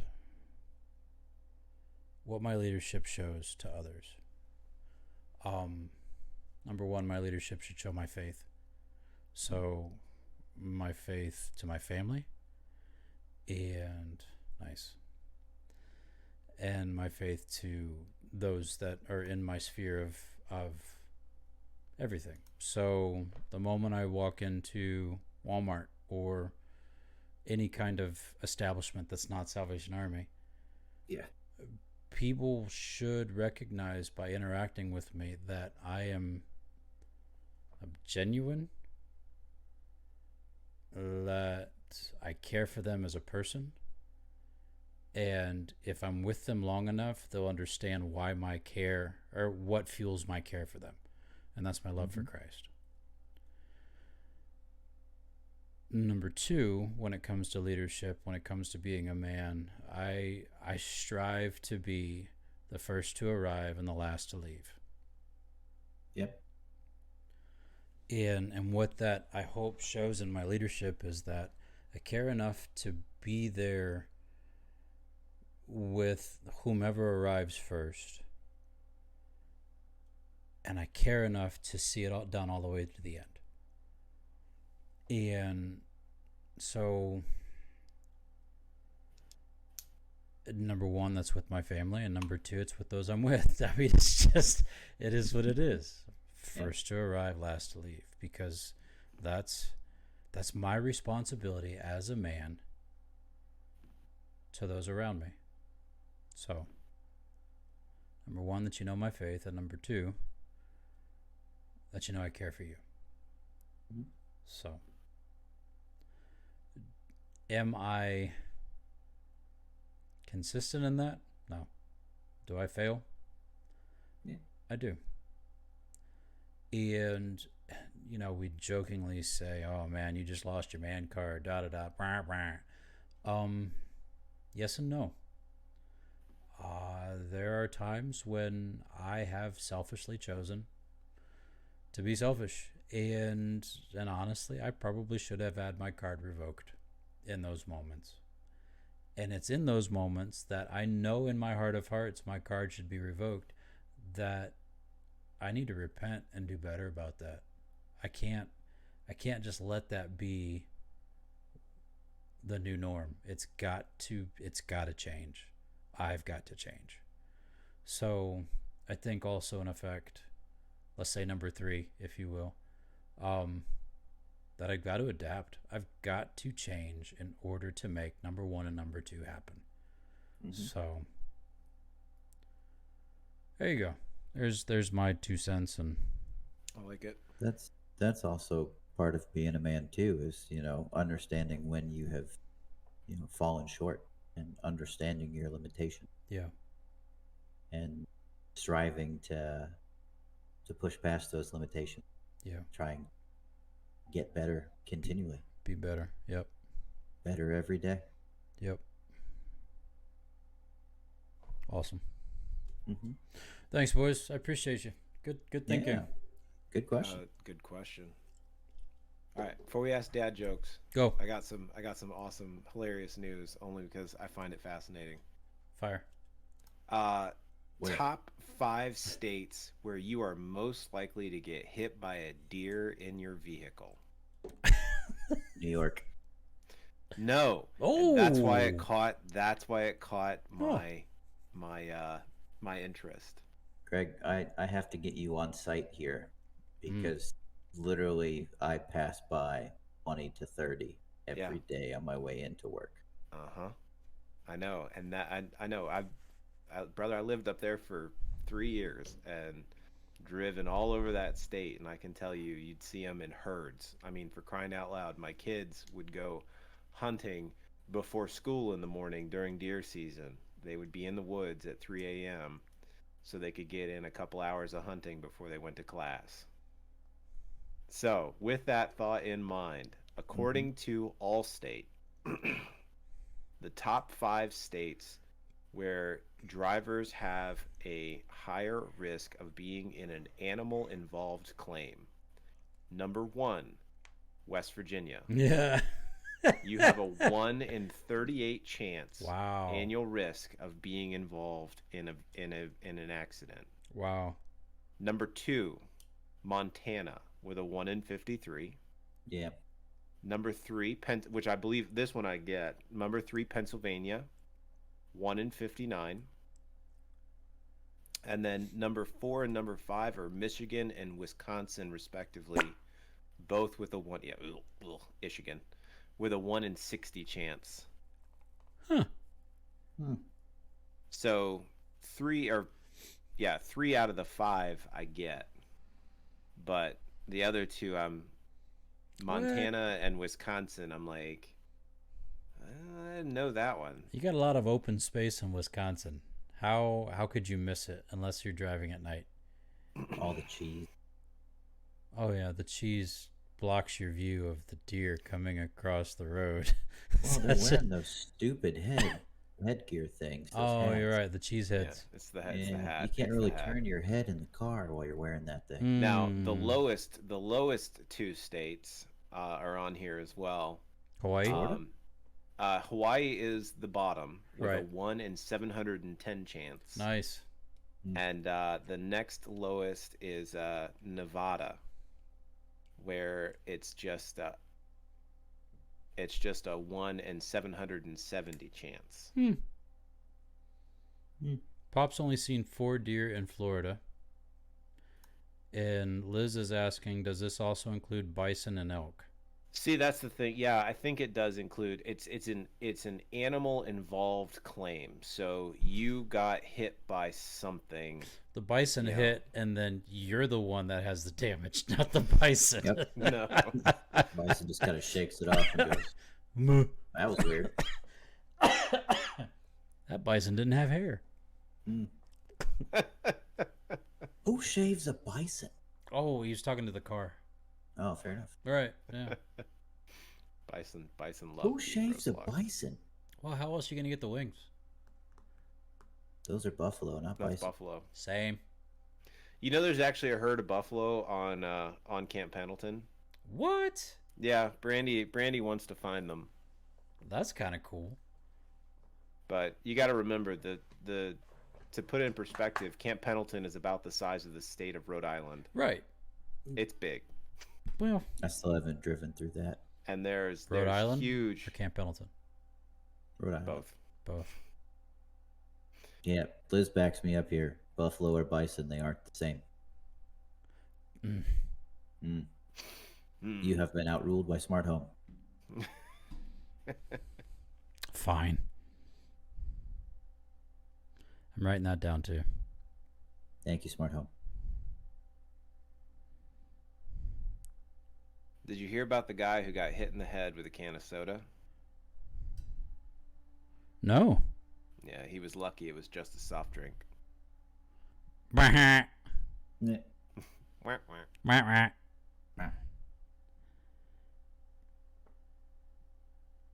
what my leadership shows to others. Number one, my leadership should show my faith. So my faith to my family and nice. And my faith to those that are in my sphere of everything. So the moment I walk into Walmart or any kind of establishment that's not Salvation Army, Yeah. people should recognize by interacting with me that I am genuine, that I care for them as a person, and if I'm with them long enough, they'll understand why my care, or what fuels my care for them, and that's my love for Christ. Number two, when it comes to leadership, when it comes to being a man, I strive to be the first to arrive and the last to leave. Yep. And what that I hope shows in my leadership is that I care enough to be there with whomever arrives first, and I care enough to see it all done all the way to the end. And so, number one, that's with my family, and number two, it's with those I'm with. I mean, it is what it is. First to arrive, last to leave, because that's my responsibility as a man to those around me. So, number one, that you know my faith, and number two, that you know I care for you. Mm-hmm. So, am I consistent in that? No. Do I fail? Yeah. I do. And, we jokingly say, oh man, you just lost your man card, da da da, blah, blah. Yes and no. There are times when I have selfishly chosen to be selfish. And honestly, I probably should have had my card revoked in those moments. And it's in those moments that I know in my heart of hearts my card should be revoked, that I need to repent and do better about that. I can't just let that be the new norm. It's got to change. I've got to change. So I think also in effect, let's say number three, if you will, that I've got to adapt. I've got to change in order to make number one and number two happen. Mm-hmm. So there you go. There's my 2 cents, and I like it. That's also part of being a man too, is understanding when you have fallen short. and understanding your limitation Yeah. and striving to push past those limitations. Yeah. Try and get better continually, Be better. Yep. better every day. Yep. Awesome. Mm-hmm. Thanks, boys. I appreciate you. Good thinking. Yeah, good question. Good question. All right, before we ask dad jokes, Go. I got some awesome, hilarious news. Only because I find it fascinating. Fire. Where? Top 5 states where you are most likely to get hit by a deer in your vehicle. New York. No. Oh. And that's why it caught. That's why it caught Oh. my interest. Greg, I have to get you on site here because literally I pass by 20 to 30 every day on my way into work. I know, and that I know. Brother, I lived up there for 3 years and driven all over that state, and I can tell you, you'd see them in herds. I mean, for crying out loud, my kids would go hunting before school in the morning during deer season. They would be in the woods at 3 a.m. so they could get in a couple hours of hunting before they went to class. So, with that thought in mind, according to Allstate, the top 5 states where drivers have a higher risk of being in an animal involved claim. Number 1, West Virginia. Yeah. You have a 1 in 38 chance Wow. annual risk of being involved in an accident. Wow. Number 2, Montana with a 1 in 53. Yeah. Number 3, which I believe this one I get. Number 3, Pennsylvania, 1 in 59. And then number 4 and number 5 are Michigan and Wisconsin, respectively, both with a 1. Yeah, Michigan, with a 1 in 60 chance. Huh. So 3 out of the 5 I get, but the other 2, Montana and Wisconsin, I'm like, I didn't know that one. You got a lot of open space in Wisconsin. How could you miss it unless you're driving at night? All the cheese. Oh yeah, the cheese blocks your view of the deer coming across the road. Well, they're wearing those stupid headgear things. Oh, hats. you're right. The cheese heads. Yeah, it's the hat. You can't really turn your head in the car while you're wearing that thing. Mm. Now the lowest 2 states are on here as well. Hawaii. Hawaii is the bottom with Right. a 1 in 710 chance. Nice. And the next lowest is Nevada, where it's just a 1 in 770 chance. Pop's only seen 4 deer in Florida. And Liz is asking, does this also include bison and elk? See, that's the thing. Yeah, I think it does include. It's an animal involved claim. So you got hit by something. The bison Yeah. hit, and then you're the one that has the damage, not the bison. Yep. No. Bison just kind of shakes it off and goes, Moo. that was weird. That bison didn't have hair. Who shaves a bison? Oh, he was talking to the car. Oh, fair enough. Right, yeah. Bison love. Who shaves a bison? Well, how else are you going to get the wings? Those are buffalo, not That's bison. buffalo. Same. You know, there's actually a herd of buffalo on Camp Pendleton. What? Yeah, Brandy wants to find them, That's kind of cool. but you got to remember the to put it in perspective, Camp Pendleton is about the size of the state of Rhode Island. Right. It's big, Well, I still haven't driven through that. and there's Rhode Island huge or Camp Pendleton? Rhode Island. both. Both. Yeah, Liz backs me up here. Buffalo or bison, they aren't the same. You have been outruled by Smart Home. Fine. I'm writing that down too. Thank you, Smart Home. Did you hear about the guy who got hit in the head with a can of soda? No. Yeah, he was lucky it was just a soft drink. Wah, Yeah. Wah, wah. wah.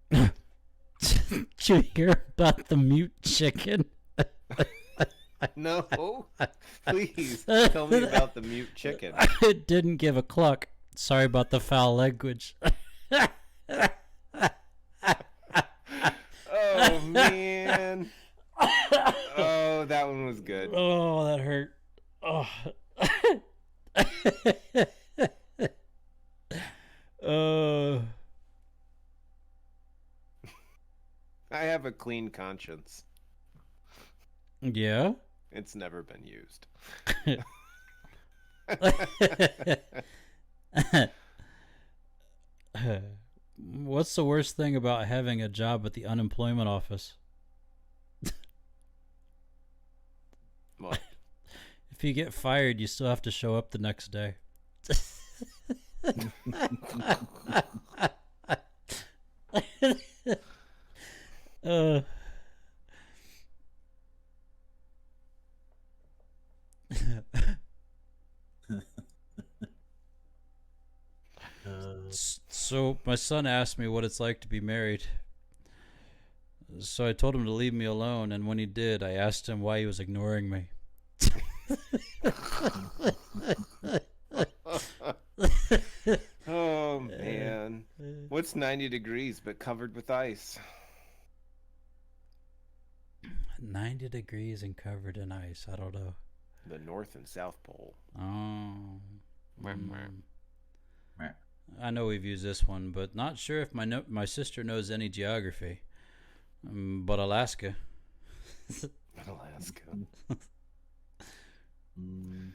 Did you hear about the mute chicken? No, please tell me about the mute chicken. It didn't give a cluck. Sorry about the foul language. Oh man. Oh, that one was good. Oh, that hurt. Oh. I have a clean conscience. Yeah. It's never been used. What's the worst thing about having a job at the unemployment office? What? If you get fired, you still have to show up the next day. uh, So my son asked me what it's like to be married. So I told him to leave me alone, and when he did, I asked him why he was ignoring me. Oh man. What's 90 degrees but covered with ice? 90 degrees and covered in ice. I don't know. The North and South Pole. Oh. Mwah, mwah. Meh. I know we've used this one, but not sure if my sister knows any geography. But Alaska. Alaska. Mm.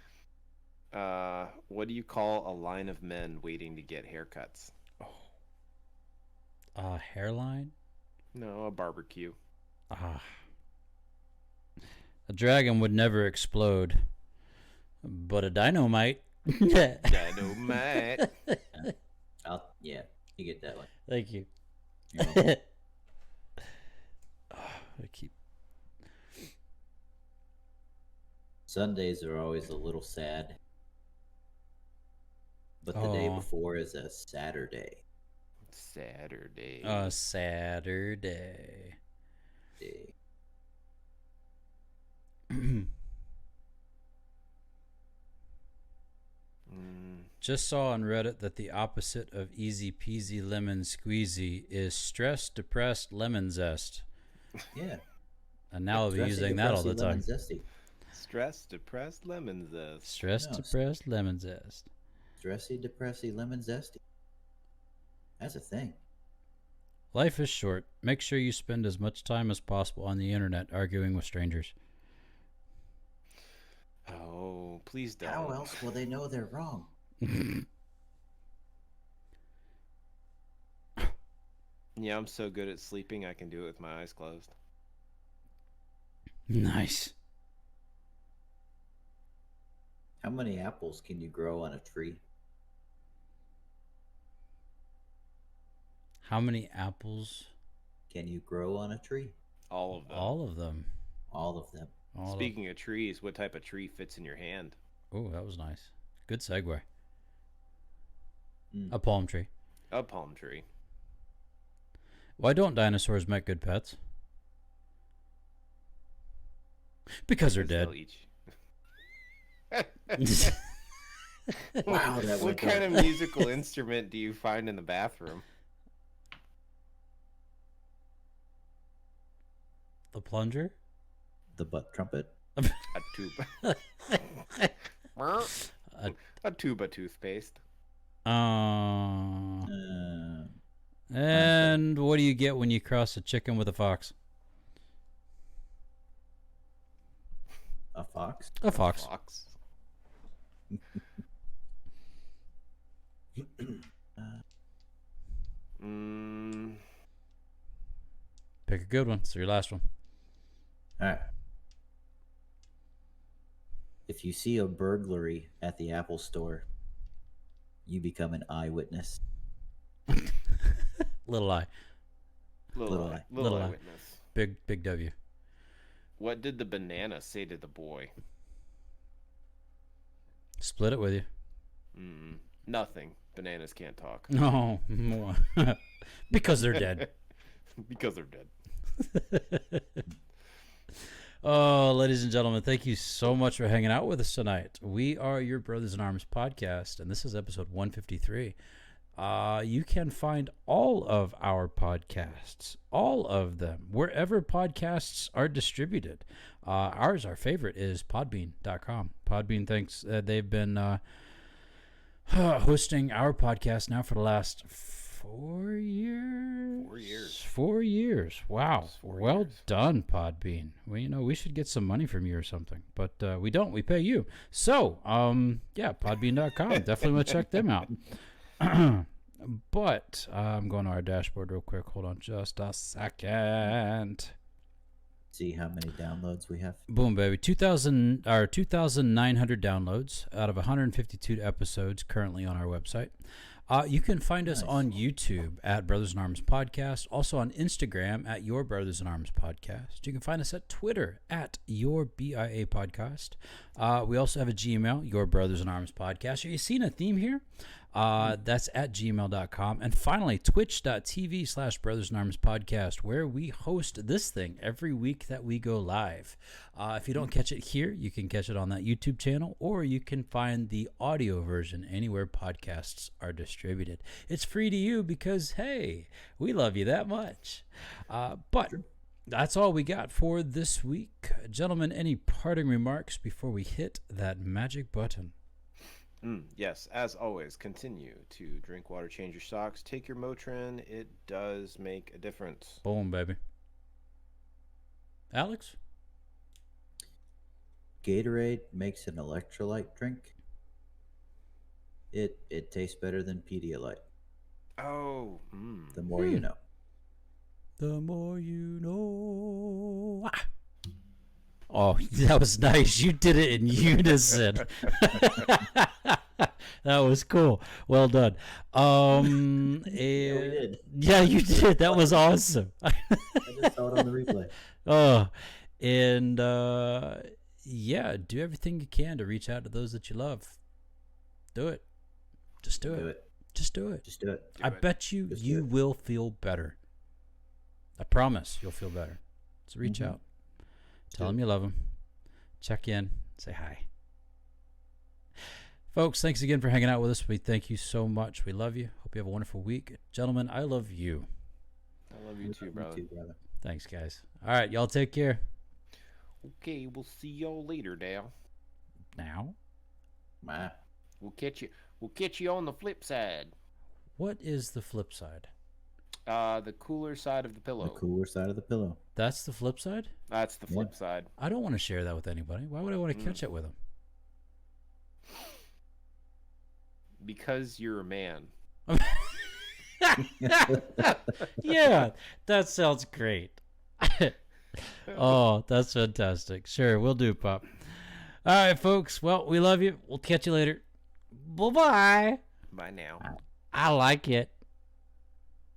What do you call a line of men waiting to get haircuts? Hairline? No, a barbecue. A dragon would never explode, but a dynamite. Dynamite. Yeah, you get that one. Thank you. You're welcome. I keep. Sundays are always a little sad, but the day before is a Saturday. Saturday. Saturday. Day. Just saw on Reddit that the opposite of easy peasy lemon squeezy is stressed, depressed, lemon zest. Yeah. And now I'll be Stressy, using that all the depressy, lemon time. zesty. Stressed, depressed, lemon zest. Stressed, No, depressed, lemon zest. Stressy, depressy, lemon zesty. That's a thing. Life is short. Make sure you spend as much time as possible on the internet arguing with strangers. Oh, please don't. How else will they know they're wrong? Yeah, I'm so good at sleeping I can do it with my eyes closed. Nice. How many apples can you grow on a tree? How many apples? Can you grow on a tree? All of them. All of them. All of them. Speaking of trees, what type of tree fits in your hand? Oh, that was nice. Good segue. Mm. A palm tree. A palm tree. Why don't dinosaurs make good pets? Because they're dead. They'll eat Wow, that what went kind of good. musical instrument do you find in the bathroom? The plunger? The butt trumpet. A tuba. A tuba toothpaste. And what do you get when you cross a chicken with a fox? A fox. A fox. Fox. Pick a good one. It's your last one. All right. If you see a burglary at the Apple store, you become an eyewitness. Little eye. Little eye. Little eye. Eyewitness. Big W. What did the banana say to the boy? Split it with you. Nothing. Bananas can't talk. No. Because they're dead. Because they're dead. Oh, ladies and gentlemen, thank you so much for hanging out with us tonight. We are your Brothers in Arms podcast, and this is episode 153. You can find all of our podcasts, all of them, wherever podcasts are distributed. Our favorite is podbean.com. Podbean thinks they've been hosting our podcast now for the last 4 years. 4 years. 4 years. Wow. Well years. done, Podbean. Well, we should get some money from you or something, but we don't. We pay you. So, yeah, podbean.com. Definitely want to check them out. But I'm going to our dashboard real quick. Hold on just a second. See how many downloads we have. Boom, baby. 2,900 downloads out of 152 episodes currently on our website. You can find us on YouTube at Brothers in Arms Podcast, also on Instagram at Your Brothers in Arms Podcast. You can find us at Twitter at Your BIA Podcast. We also have a Gmail, Your Brothers in Arms Podcast. Are you seeing a theme here? That's at gmail.com. And finally, twitch.tv/Brothers in Arms Podcast, where we host this thing every week that we go live. If you don't catch it here, you can catch it on that YouTube channel, or you can find the audio version anywhere podcasts are distributed. It's free to you because, hey, we love you that much. But that's all we got for this week. Gentlemen, any parting remarks before we hit that magic button? Yes, as always, continue to drink water, change your socks, take your Motrin. It does make a difference. Boom, baby. Alex? Gatorade makes an electrolyte drink. It tastes better than Pedialyte. Oh. The more you know. The more you know. Ah. Oh, that was nice. You did it in unison. That was cool. Well done. Yeah, we did. Yeah, you did. That was awesome. I just saw it on the replay. Oh, and yeah, do everything you can to reach out to those that you love. Do it. Just do it. Just do it. Just do it. I bet you Just do you it. will feel better. I promise you'll feel better. So reach out. Tell them you love them. Check in. Say hi. Folks, thanks again for hanging out with us. We thank you so much. We love you. Hope you have a wonderful week. Gentlemen, I love you. I love you too, brother. Thanks, guys. All right, y'all take care. Okay, we'll see y'all later, Dal. Now? We'll catch you on the flip side. What is the flip side? The cooler side of the pillow. The cooler side of the pillow. That's the flip side? That's the flip side. I don't want to share that with anybody. Why would I want to catch it with them? Because you're a man. Yeah, that sounds great. Oh, that's fantastic. Sure, we'll do, Pop. All right, folks. Well, we love you. We'll catch you later. Bye-bye. Bye now. I like it.